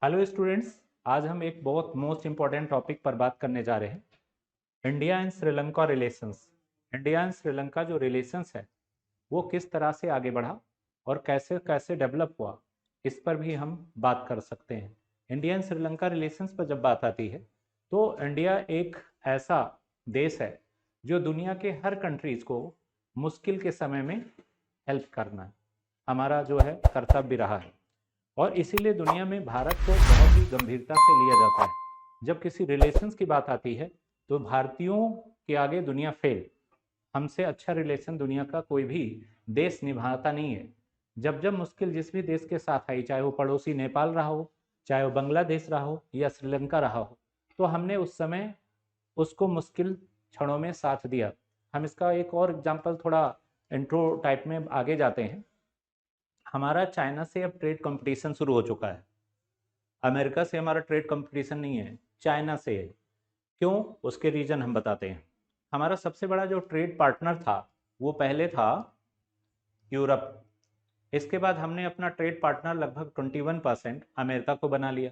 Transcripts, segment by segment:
Hello students. आज हम एक बहुत मोस्ट इम्पॉर्टेंट टॉपिक पर बात करने जा रहे हैं। India and Sri Lanka relations. India and Sri Lanka जो रिलेशंस है वो किस तरह से आगे बढ़ा और कैसे कैसे डेवलप हुआ, इस पर भी हम बात कर सकते हैं। इंडिया एंड श्रीलंका रिलेशंस पर जब बात आती है तो इंडिया एक ऐसा देश है जो दुनिया के हर कंट्रीज को मुश्किल के समय में हेल्प करना हमारा जो है कर्तव्य रहा है, और इसीलिए दुनिया में भारत को बहुत ही गंभीरता से लिया जाता है। जब किसी रिलेशंस की बात आती है तो भारतीयों के आगे दुनिया फेल। हमसे अच्छा रिलेशन दुनिया का कोई भी देश निभाता नहीं है। जब जब मुश्किल जिस भी देश के साथ आई, चाहे वो पड़ोसी नेपाल रहा हो, चाहे वो बांग्लादेश रहा हो या श्रीलंका रहा हो, तो हमने उस समय उसको मुश्किल क्षणों में साथ दिया। हम इसका एक और एग्जाम्पल थोड़ा इंट्रो टाइप में आगे जाते हैं। हमारा चाइना से अब ट्रेड कंपटीशन शुरू हो चुका है। अमेरिका से हमारा ट्रेड कंपटीशन नहीं है, चाइना से है। क्यों? उसके रीजन हम बताते हैं। हमारा सबसे बड़ा जो ट्रेड पार्टनर था वो पहले था यूरोप। इसके बाद हमने अपना ट्रेड पार्टनर लगभग 21% अमेरिका को बना लिया।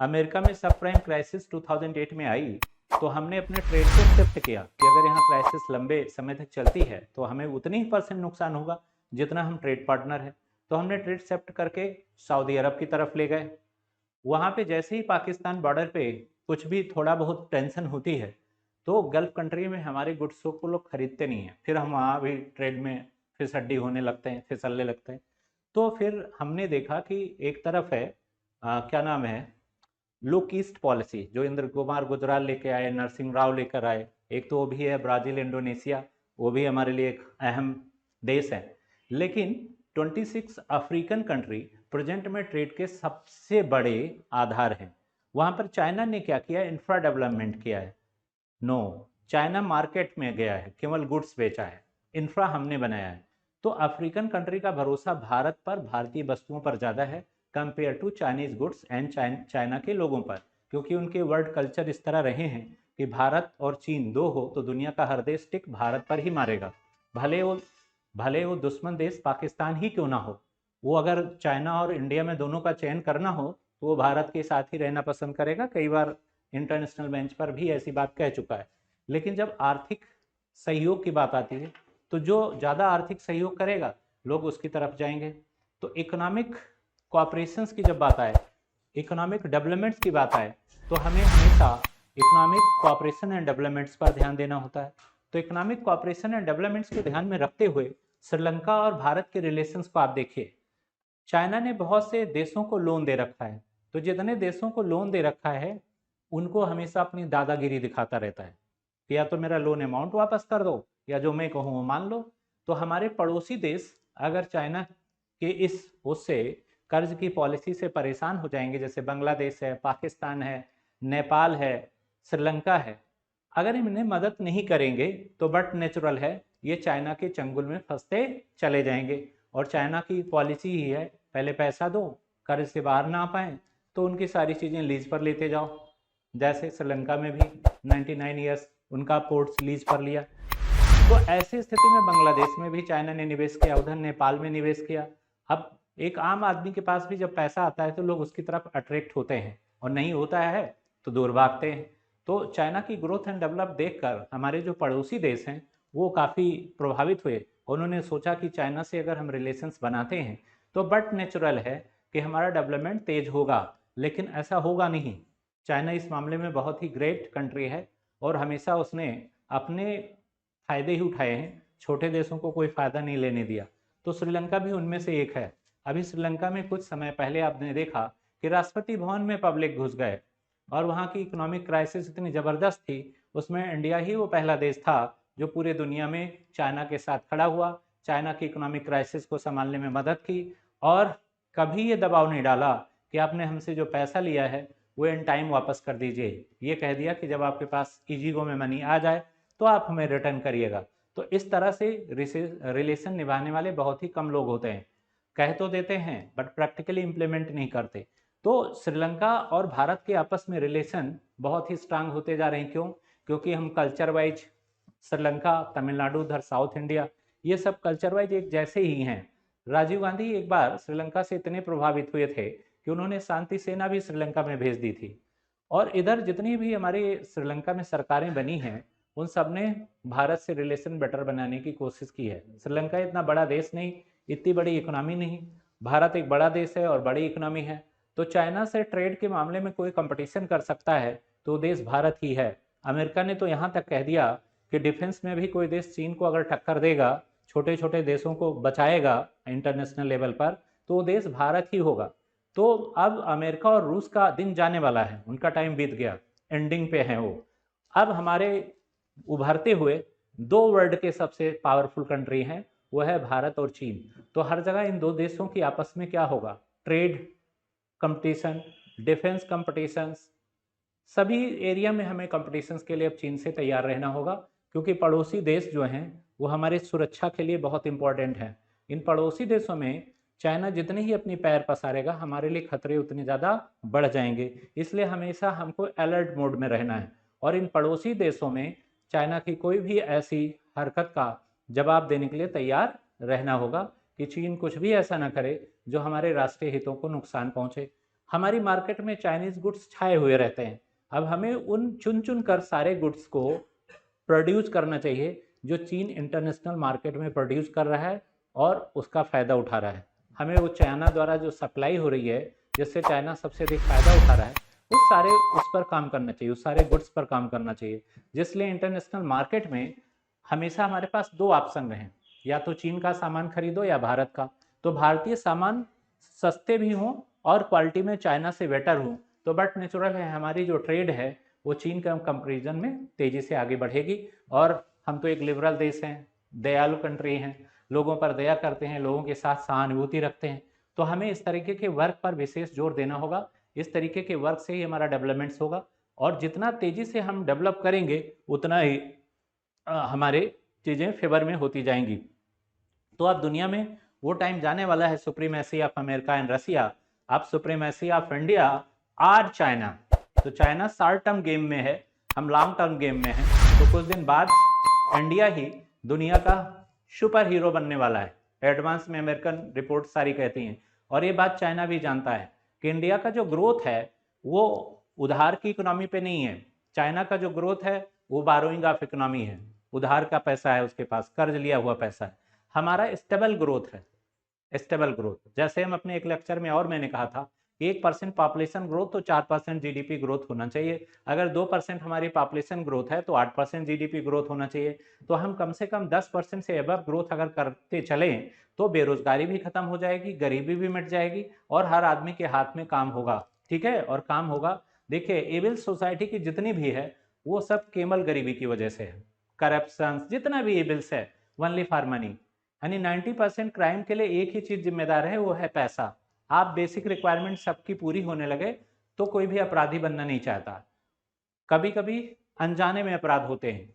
अमेरिका में सब प्राइम क्राइसिस 2008 में आई तो हमने अपने ट्रेड को शिफ्ट किया कि अगर यहाँ क्राइसिस लंबे समय तक चलती है तो हमें उतनी ही परसेंट नुकसान होगा जितना हम ट्रेड पार्टनर है। तो हमने ट्रेड शिफ्ट करके सऊदी अरब की तरफ ले गए। वहाँ पे जैसे ही पाकिस्तान बॉर्डर पे कुछ भी थोड़ा बहुत टेंशन होती है तो गल्फ कंट्री में हमारे गुड्स को लोग खरीदते नहीं हैं, फिर हम वहाँ भी ट्रेड में फिसड्डी होने लगते हैं, फिसलने लगते हैं। तो फिर हमने देखा कि एक तरफ है क्या नाम है, लुक ईस्ट पॉलिसी, जो इंद्र कुमार गुजराल लेके आए, नरसिंह राव लेकर आए। एक तो वो भी है ब्राज़ील इंडोनेशिया, वो भी हमारे लिए एक अहम देश है। लेकिन 26 अफ्रीकन कंट्री प्रेजेंट में ट्रेड के सबसे बड़े आधार हैं। वहाँ पर चाइना ने क्या किया? इंफ्रा डेवलपमेंट किया है। नो, चाइना मार्केट में गया है, केवल गुड्स बेचा है। इंफ्रा हमने बनाया है। तो अफ्रीकन कंट्री का भरोसा भारत पर, भारतीय वस्तुओं पर ज़्यादा है compare to Chinese goods and China के लोगों पर, क्योंकि उनके वर्ल्ड कल्चर इस तरह रहे हैं कि भारत और चीन दो हो तो दुनिया का हर देश टिक भारत पर ही मारेगा। भले वो भले वो दुश्मन देश पाकिस्तान ही क्यों ना हो, वो अगर चाइना और इंडिया में दोनों का चयन करना हो तो वो भारत के साथ ही रहना पसंद करेगा। कई बार इंटरनेशनल बेंच पर भी ऐसी बात कह चुका है। लेकिन जब आर्थिक सहयोग की बात आती है तो जो ज़्यादा आर्थिक सहयोग करेगा लोग उसकी तरफ जाएंगे। तो इकोनॉमिक कोऑपरेशंस की जब बात आए, इकोनॉमिक डेवलपमेंट्स की बात आए, तो हमें हमेशा इकोनॉमिक कोऑपरेशन एंड डेवलपमेंट्स पर ध्यान देना होता है। तो इकोनॉमिक कोऑपरेशन एंड डेवलपमेंट्स को ध्यान में रखते हुए श्रीलंका और भारत के रिलेशंस को आप देखिए। चाइना ने बहुत से देशों को लोन दे रखा है, तो जितने देशों को लोन दे रखा है उनको हमेशा अपनी दादागिरी दिखाता रहता है कि या तो मेरा लोन अमाउंट वापस कर दो या जो मैं कहूँ वो मान लो। तो हमारे पड़ोसी देश अगर चाइना के इस उससे कर्ज की पॉलिसी से परेशान हो जाएंगे, जैसे बांग्लादेश है, पाकिस्तान है, नेपाल है, श्रीलंका है, अगर इन्हें मदद नहीं करेंगे तो बट नेचुरल है ये चाइना के चंगुल में फंसते चले जाएंगे। और चाइना की पॉलिसी ही है पहले पैसा दो, कर्ज से बाहर ना आ पाए तो उनकी सारी चीज़ें लीज पर लेते जाओ। जैसे श्रीलंका में भी 99 ईयर्स उनका पोर्ट्स लीज पर लिया। तो ऐसी स्थिति में बांग्लादेश में भी चाइना ने निवेश किया, उधर नेपाल में निवेश किया। अब एक आम आदमी के पास भी जब पैसा आता है तो लोग उसकी तरफ अट्रैक्ट होते हैं, और नहीं होता है तो दूर भागते हैं। तो चाइना की ग्रोथ एंड डेवलप देखकर हमारे जो पड़ोसी देश हैं वो काफ़ी प्रभावित हुए। उन्होंने सोचा कि चाइना से अगर हम रिलेशंस बनाते हैं तो बट नेचुरल है कि हमारा डेवलपमेंट तेज होगा। लेकिन ऐसा होगा नहीं। चाइना इस मामले में बहुत ही ग्रेट कंट्री है और हमेशा उसने अपने फायदे ही उठाए हैं, छोटे देशों को कोई फ़ायदा नहीं लेने दिया। तो श्रीलंका भी उनमें से एक है। अभी श्रीलंका में कुछ समय पहले आपने देखा कि राष्ट्रपति भवन में पब्लिक घुस गए और वहाँ की इकोनॉमिक क्राइसिस इतनी ज़बरदस्त थी, उसमें इंडिया ही वो पहला देश था जो पूरे दुनिया में चाइना के साथ खड़ा हुआ, चाइना की इकोनॉमिक क्राइसिस को संभालने में मदद की, और कभी ये दबाव नहीं डाला कि आपने हमसे जो पैसा लिया है वो इन टाइम वापस कर दीजिए। ये कह दिया कि जब आपके पास इजी गो में मनी आ जाए तो आप हमें रिटर्न करिएगा। तो इस तरह से रिलेशन निभाने वाले बहुत ही कम लोग होते हैं, कह तो देते हैं बट प्रैक्टिकली इम्प्लीमेंट नहीं करते। तो श्रीलंका और भारत के आपस में रिलेशन बहुत ही स्ट्रांग होते जा रहे हैं। क्यों? क्योंकि हम कल्चर वाइज श्रीलंका, तमिलनाडु, उधर साउथ इंडिया, ये सब कल्चर वाइज एक जैसे ही हैं। राजीव गांधी एक बार श्रीलंका से इतने प्रभावित हुए थे कि उन्होंने शांति सेना भी श्रीलंका में भेज दी थी। और इधर जितनी भी हमारे श्रीलंका में सरकारें बनी हैं, उन सब ने भारत से रिलेशन बेटर बनाने की कोशिश की है। श्रीलंका इतना बड़ा देश नहीं, इतनी बड़ी इकोनॉमी नहीं, भारत एक बड़ा देश है और बड़ी इकोनॉमी है, तो चाइना से ट्रेड के मामले में कोई कंपटीशन कर सकता है तो देश भारत ही है। अमेरिका ने तो यहाँ तक कह दिया कि डिफेंस में भी कोई देश चीन को अगर टक्कर देगा, छोटे छोटे देशों को बचाएगा इंटरनेशनल लेवल पर, तो वो देश भारत ही होगा। तो अब अमेरिका और रूस का दिन जाने वाला है, उनका टाइम बीत गया, एंडिंग पे है वो। अब हमारे उभरते हुए दो वर्ल्ड के सबसे पावरफुल कंट्री हैं, वो है भारत और चीन। तो हर जगह इन दो देशों की आपस में क्या होगा, ट्रेड कंपटीशन, डिफेंस कंपटीशन, सभी एरिया में हमें कंपटीशंस के लिए अब चीन से तैयार रहना होगा, क्योंकि पड़ोसी देश जो हैं वो हमारे सुरक्षा के लिए बहुत इंपॉर्टेंट हैं। इन पड़ोसी देशों में चाइना जितने ही अपनी पैर पसारेगा, हमारे लिए खतरे उतने ज़्यादा बढ़ जाएंगे। इसलिए हमेशा हमको अलर्ट मोड में रहना है और इन पड़ोसी देशों में चाइना की कोई भी ऐसी हरकत का जवाब देने के लिए तैयार रहना होगा कि चीन कुछ भी ऐसा ना करे जो हमारे राष्ट्रीय हितों को नुकसान पहुंचे। हमारी मार्केट में चाइनीज गुड्स छाए हुए रहते हैं, अब हमें उन चुन चुन कर सारे गुड्स को प्रोड्यूस करना चाहिए जो चीन इंटरनेशनल मार्केट में प्रोड्यूस कर रहा है और उसका फ़ायदा उठा रहा है। हमें वो चाइना द्वारा जो सप्लाई हो रही है, जिससे चाइना सबसे अधिक फ़ायदा उठा रहा है, उस पर काम करना चाहिए, उस सारे गुड्स पर काम करना चाहिए। जिसलिए इंटरनेशनल मार्केट में हमेशा हमारे पास दो ऑप्शन रहें, या तो चीन का सामान खरीदो या भारत का। तो भारतीय सामान सस्ते भी हों और क्वालिटी में चाइना से बेटर हों, तो बट नेचुरल है हमारी जो ट्रेड है वो चीन के कंपेरिजन में तेज़ी से आगे बढ़ेगी। और हम तो एक लिबरल देश हैं, दयालु कंट्री हैं, लोगों पर दया करते हैं, लोगों के साथ सहानुभूति रखते हैं, तो हमें इस तरीके के वर्क पर विशेष जोर देना होगा। इस तरीके के वर्क से ही हमारा डेवलपमेंट्स होगा, और जितना तेज़ी से हम डेवलप करेंगे उतना ही हमारे चीज़ें फेवर में होती जाएंगी। तो अब दुनिया में वो टाइम जाने वाला है, supremacy of America and Russia, अब सुप्रीमेसी ऑफ इंडिया और चाइना। तो चाइना शॉर्ट टर्म गेम में है, हम लॉन्ग टर्म गेम में हैं। तो कुछ दिन बाद इंडिया ही दुनिया का सुपर हीरो बनने वाला है, एडवांस में अमेरिकन रिपोर्ट सारी कहती हैं। और ये बात चाइना भी जानता है कि इंडिया का जो ग्रोथ है वो उधार की इकोनॉमी पे नहीं है। चाइना का जो ग्रोथ है वो बारोइंग ऑफ इकोनॉमी है, उधार का पैसा है उसके पास, कर्ज लिया हुआ पैसा है। हमारा स्टेबल ग्रोथ है, स्टेबल ग्रोथ। जैसे हम अपने एक लेक्चर में और मैंने कहा था 1% पॉपुलेशन ग्रोथ तो 4% जीडीपी ग्रोथ होना चाहिए। अगर 2% हमारी पॉपुलेशन ग्रोथ है तो 8% जीडीपी ग्रोथ होना चाहिए। तो हम कम से कम 10% से अबव ग्रोथ अगर करते चलें तो बेरोजगारी भी खत्म हो जाएगी, गरीबी भी मिट जाएगी और हर आदमी के हाथ में काम होगा। ठीक है, और काम होगा। देखिए, एबल सोसाइटी की जितनी भी है वो सब केवल गरीबी की वजह से है। करप्शन जितना भी एबल्स है, ओनली फॉर मनी। यानी 90% क्राइम के लिए एक ही चीज जिम्मेदार है, वो है पैसा। आप बेसिक रिक्वायरमेंट सबकी पूरी होने लगे तो कोई भी अपराधी बनना नहीं चाहता। कभी कभी अनजाने में अपराध होते हैं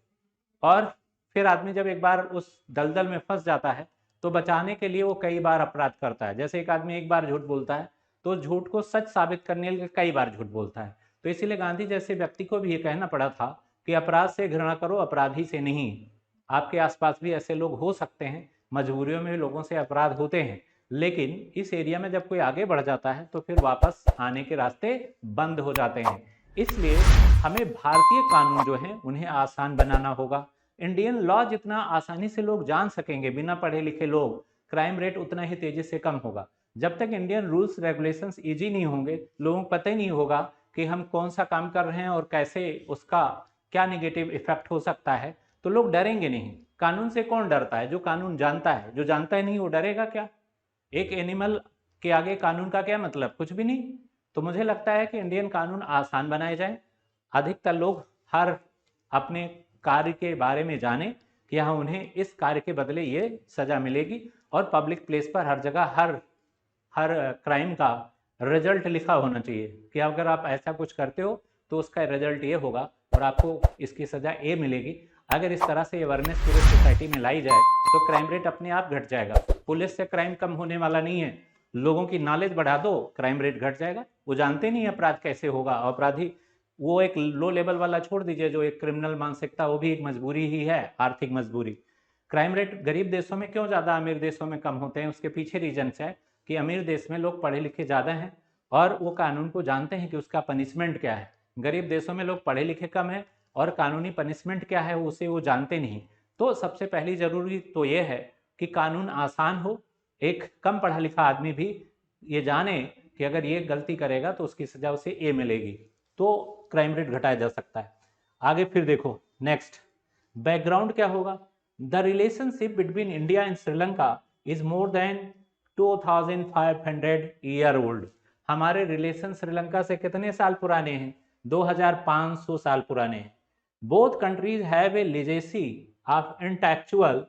और फिर आदमी जब एक बार उस दलदल में फंस जाता है तो बचाने के लिए वो कई बार अपराध करता है। जैसे एक आदमी एक बार झूठ बोलता है तो झूठ को सच साबित करने के लिए कई बार झूठ बोलता है। तो इसीलिए गांधी जैसे व्यक्ति को भी ये कहना पड़ा था कि अपराध से घृणा करो, अपराधी से नहीं। आपके आसपास भी ऐसे लोग हो सकते हैं, मजबूरियों में लोगों से अपराध होते हैं, लेकिन इस एरिया में जब कोई आगे बढ़ जाता है तो फिर वापस आने के रास्ते बंद हो जाते हैं। इसलिए हमें भारतीय कानून जो हैं उन्हें आसान बनाना होगा। इंडियन लॉ जितना आसानी से लोग जान सकेंगे, बिना पढ़े लिखे लोग, क्राइम रेट उतना ही तेजी से कम होगा। जब तक इंडियन रूल्स रेगुलेशंस इजी नहीं होंगे, लोगों को पता ही नहीं होगा कि हम कौन सा काम कर रहे हैं और कैसे उसका क्या नेगेटिव इफेक्ट हो सकता है, तो लोग डरेंगे नहीं। कानून से कौन डरता है? जो कानून जानता है। जो जानता है नहीं वो डरेगा क्या? एक एनिमल के आगे कानून का क्या मतलब? कुछ भी नहीं। तो मुझे लगता है कि इंडियन कानून आसान बनाए जाएं, अधिकतर लोग हर अपने कार्य के बारे में जाने कि हाँ उन्हें इस कार्य के बदले ये सजा मिलेगी, और पब्लिक प्लेस पर हर जगह हर क्राइम का रिजल्ट लिखा होना चाहिए कि अगर आप ऐसा कुछ करते हो तो उसका रिजल्ट ये होगा और आपको इसकी सजा ये मिलेगी। अगर इस तरह से अवेयरनेस पूरे सोसाइटी में लाई जाए तो क्राइम रेट अपने आप घट जाएगा। पुलिस से क्राइम कम होने वाला नहीं है। लोगों की नॉलेज बढ़ा दो, क्राइम रेट घट जाएगा। वो जानते नहीं अपराध कैसे होगा। अपराधी वो एक लो लेवल वाला छोड़ दीजिए, जो एक क्रिमिनल मानसिकता, वो भी एक मजबूरी ही है, आर्थिक मजबूरी। क्राइम रेट गरीब देशों में क्यों ज़्यादा, अमीर देशों में कम होते हैं? उसके पीछे रीजन है कि अमीर देश में लोग पढ़े लिखे ज़्यादा हैं और वो कानून को जानते हैं कि उसका पनिशमेंट क्या है। गरीब देशों में लोग पढ़े लिखे कम है और कानूनी पनिशमेंट क्या है उसे वो जानते नहीं। तो सबसे पहली जरूरी तो ये है कि कानून आसान हो, एक कम पढ़ा लिखा आदमी भी ये जाने कि अगर ये गलती करेगा तो उसकी सजा उसे ये मिलेगी, तो क्राइम रेट घटाया जा सकता है। आगे फिर देखो नेक्स्ट बैकग्राउंड क्या होगा। The relationship between India and Sri Lanka is more than 2500 year old. हमारे रिलेशन श्रीलंका से कितने साल पुराने हैं? 2500 साल पुराने हैं। Both countries have a legacy of intellectual,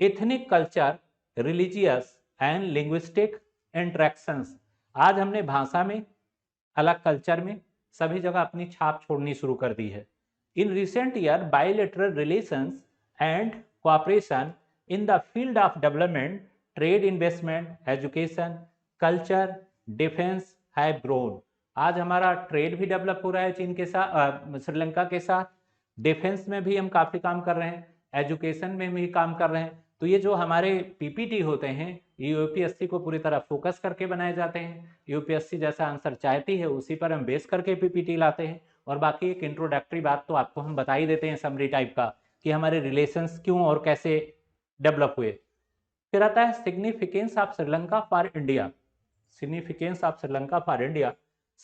ethnic culture, religious and linguistic interactions. आज हमने भाषा में, अलग कल्चर में, सभी जगह अपनी छाप छोड़नी शुरू कर दी है। In recent year bilateral relations and cooperation in the field of development, trade, investment, education, culture, defence have grown. आज हमारा ट्रेड भी डेवलप हो रहा है चीन के साथ, श्रीलंका के साथ। डिफेंस में भी हम काफ़ी काम कर रहे हैं, एजुकेशन में भी काम कर रहे हैं। तो ये जो हमारे पीपीटी होते हैं ये यूपीएससी को पूरी तरह फोकस करके बनाए जाते हैं। यूपीएससी जैसा आंसर चाहती है उसी पर हम बेस करके पीपीटी लाते हैं। और बाकी एक इंट्रोडक्टरी बात तो आपको हम बता ही देते हैं समरी टाइप का, कि हमारे रिलेशंस क्यों और कैसे डेवलप हुए। फिर आता है significance of Sri Lanka for India. Significance of Sri Lanka for India.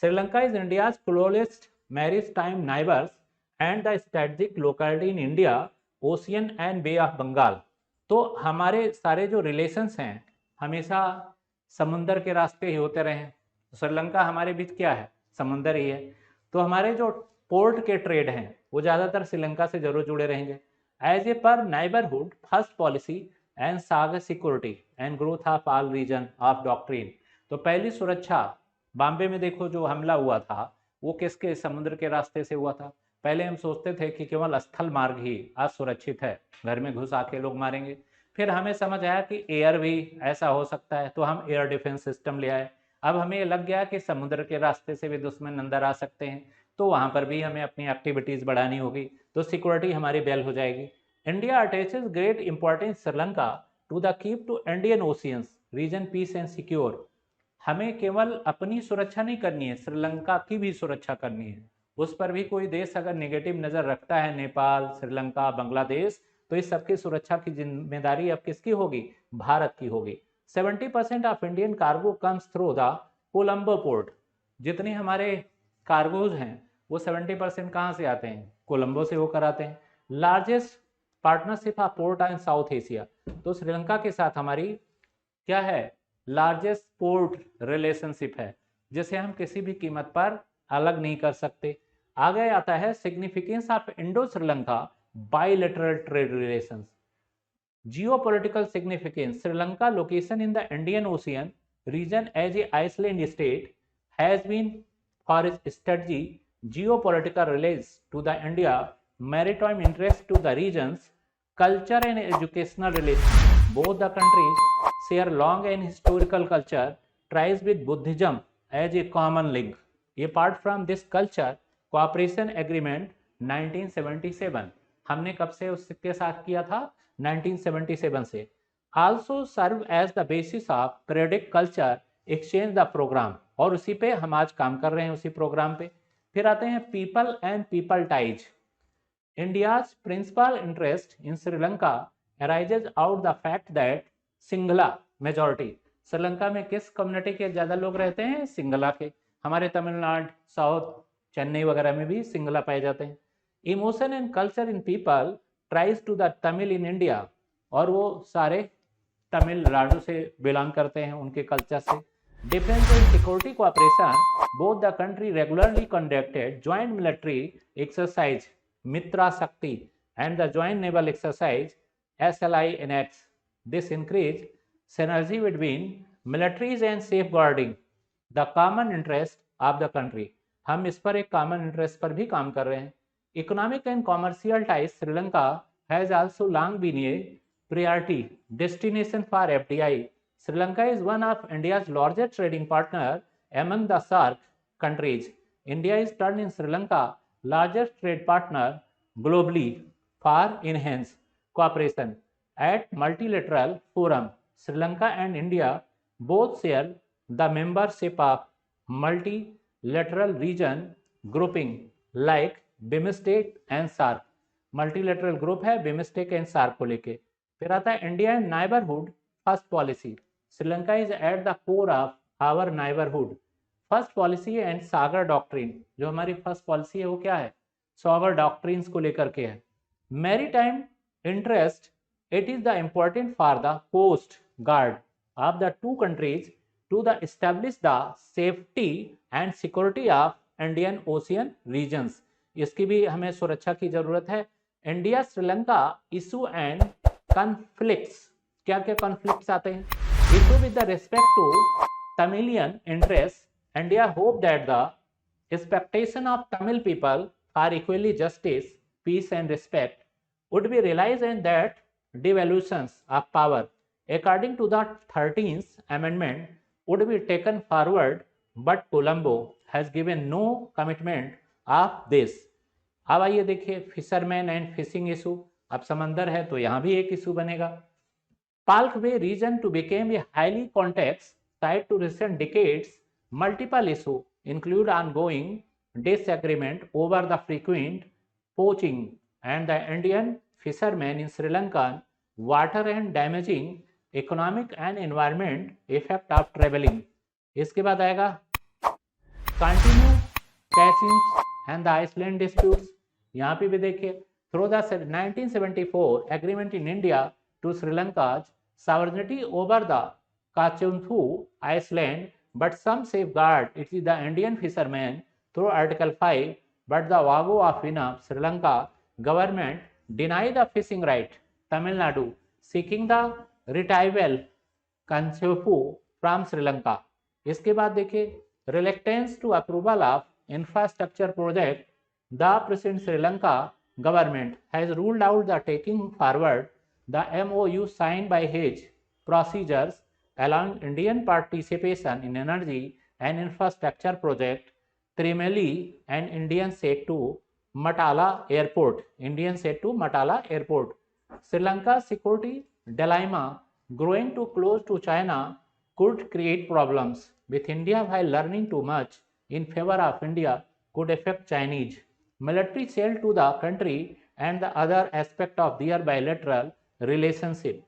Sri Lanka is India's closest maritime neighbours and the strategic locality in India, ocean and bay of Bengal. तो हमारे सारे जो रिलेशंस हैं हमेशा समुंदर के रास्ते ही होते रहे हैं। श्रीलंका हमारे बीच क्या है? समुंदर ही है। तो हमारे जो पोर्ट के ट्रेड हैं वो ज़्यादातर श्रीलंका से जरूर जुड़े रहेंगे। As a per neighbourhood first policy and Sagar security and growth of all region of doctrine. तो पहली सुरक्षा, बॉम्बे में देखो जो हमला हुआ था वो किसके? समुद्र के रास्ते से हुआ था। पहले हम सोचते थे कि केवल स्थल मार्ग ही असुरक्षित है, घर में घुस आके लोग मारेंगे। फिर हमें समझ आया कि एयर भी ऐसा हो सकता है, तो हम एयर डिफेंस सिस्टम ले आए। अब हमें ये लग गया कि समुद्र के रास्ते से भी दुश्मन अंदर आ सकते हैं, तो वहाँ पर भी हमें अपनी एक्टिविटीज़ बढ़ानी होगी, तो सिक्योरिटी हमारी बेल हो जाएगी। India attaches great importance Sri Lanka to the keep to Indian oceans region peace and secure. हमें केवल अपनी सुरक्षा नहीं करनी है, श्रीलंका की भी सुरक्षा करनी है। उस पर भी कोई देश अगर नेगेटिव नज़र रखता है, नेपाल, श्रीलंका, बांग्लादेश, तो इस सबकी सुरक्षा की जिम्मेदारी अब किसकी होगी? भारत की होगी। 70% of Indian cargo comes through the Colombo port. जितने हमारे कार्गोज हैं वो 70% कहाँ से आते हैं? कोलंबो से होकर आते हैं। Largest partnership of port in south Asia. तो श्रीलंका के साथ हमारी क्या है? लार्जेस्ट पोर्ट रिलेशनशिप है, जिसे हम किसी भी कीमत पर अलग नहीं कर सकते। आगे आता है significance of Indo Sri Lanka bilateral trade relations. Geopolitical significance. Sri Lanka location in the Indian ocean region as a island state has been for its strategy, geopolitical relations to the India, maritime interest to the regions, culture and educational relations. Both the countries share long and historical culture ties with Buddhism as a common link. Apart from this culture, cooperation agreement 1977 हमने कब से उसके साथ किया था? 1977 से। also serve as the basis of periodic culture exchange the program, और उसी पे हम आज काम कर रहे हैं, उसी प्रोग्राम पे। फिर आते हैं people and people ties. India's principal interest in Sri Lanka arises out the fact that Sinhala majority. Sri Lanka में किस कम्युनिटी के ज़्यादा लोग रहते हैं? सिंगला के। हमारे तमिलनाडु, साउथ, चेन्नई वगैरह में भी सिंगला पाए जाते हैं। Emotion and culture in people ties to the Tamil in India, और वो सारे तमिलनाडु से बिलोंग करते हैं, उनके कल्चर से। Defence and security cooperation, both the country regularly conducted joint military exercise Mitra Shakti and the joint naval exercise SLINX. This increased synergy between militaries and safeguarding the common interest of the country. हम इस पर एक common interest पर भी काम कर रहे हैं। Economic and commercial ties Sri Lanka has also long been a priority destination for FDI. Sri Lanka is one of India's largest trading partner among the SAARC countries. India is turned in Sri Lanka largest trade partner globally for enhanced cooperation at multilateral forum. Sri Lanka and India both share the membership of multilateral region grouping like BIMSTEC and SARC. Multilateral group है BIMSTEC and SARC को लेके। फिर आता है India and neighbourhood first policy. Sri Lanka is at the core of our neighbourhood first policy and Sagar doctrine. जो हमारी first policy है वो क्या है? सागर डॉक्ट्रिन्स को लेकर के है। Maritime interest, it is the important for the coast guard of the two countries to the establish the safety and security of Indian Ocean regions. इसकी भी हमें सुरक्षा की जरूरत है। India Sri Lanka issue and conflicts, क्या क्या कॉन्फ्लिक्ट्स आते हैं? Issue with the respect to Tamilian interest, India hope that the expectation of Tamil people for equally justice, peace and respect would be realized and that devolutions of power according to the 13th amendment would be taken forward, but Colombo has given no commitment of this. अब आइए देखिए fisherman and fishing issue. अब समंदर है तो यहाँ भी एक इशू बनेगा। पाल्कवे region to became a highly contested tied to recent decades, multiple issues include ongoing disagreement over the frequent poaching and the Indian fishermen in Sri Lankan water and damaging economic and environment effect of traveling. इसके बाद आएगा continue catching and the Iceland disputes. यहाँ पे भी देखिए through the 1974 agreement in India to Sri Lanka's sovereignty over the Kachunthu Iceland, but some safeguard it is the Indian fishermen through Article 5, but the Vago of Vinam Sri Lanka government deny the fishing right. Tamil Nadu seeking the retrieval Kanchepu from Sri Lanka. इसके बाद देखिए reluctance to approval of infrastructure project, the present Sri Lanka government has ruled out the taking forward the MOU signed by H procedures allowing Indian participation in energy and infrastructure project Trimeli and Indian said to Matala Airport. Indian said to Matala Airport. Sri Lanka's security dilemma growing too close to China could create problems with India while learning too much in favor of India could affect Chinese military sale to the country and the other aspect of their bilateral relationship.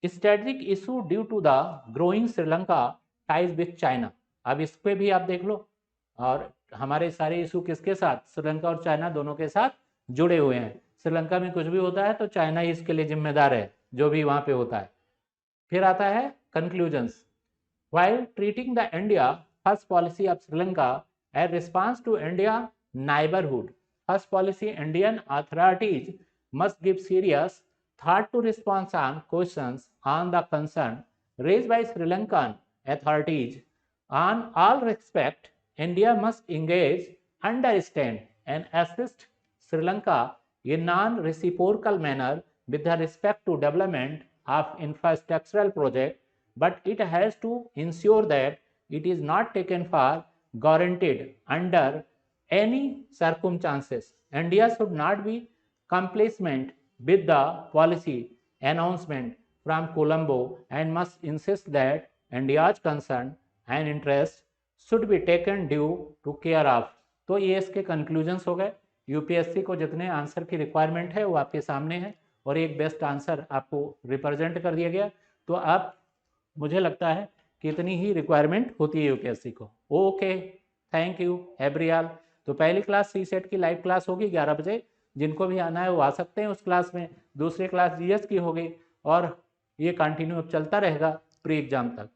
Strategic issue due to the growing Sri Lanka ties with China. अब इस पे भी आप देख लो, और हमारे सारे issue किसके साथ? श्रीलंका और चाइना दोनों के साथ जुड़े हुए हैं। श्रीलंका में कुछ भी होता है तो चाइना ही इसके लिए जिम्मेदार है, जो भी वहां पे होता है। फिर आता है conclusions. While treating the India first policy of Sri Lanka as response to India neighborhood first policy, Indian authorities must give serious thought to response on questions on the concern raised by Sri Lankan authorities. On all respect, India must engage, understand and assist Sri Lanka in non-reciprocal manner with respect to development of infrastructural project, but it has to ensure that it is not taken for granted under any circumstances. India should not be complacent with the policy announcement from Colombo and must insist that India's concern and interest should be taken due to care of. तो ये इसके conclusions हो गए। UPSC को जितने answer की requirement है वो आपके सामने है और एक बेस्ट आंसर आपको रिप्रेजेंट कर दिया गया। तो आप, मुझे लगता है कि इतनी ही रिक्वायरमेंट होती है यूपीएससी को। Okay, thank you every all. तो पहली क्लास सी सेट की लाइव क्लास होगी 11 बजे, जिनको भी आना है वो आ सकते हैं उस क्लास में। दूसरी क्लास जीएस की होगी और ये कंटिन्यू अब चलता रहेगा प्री एग्जाम तक।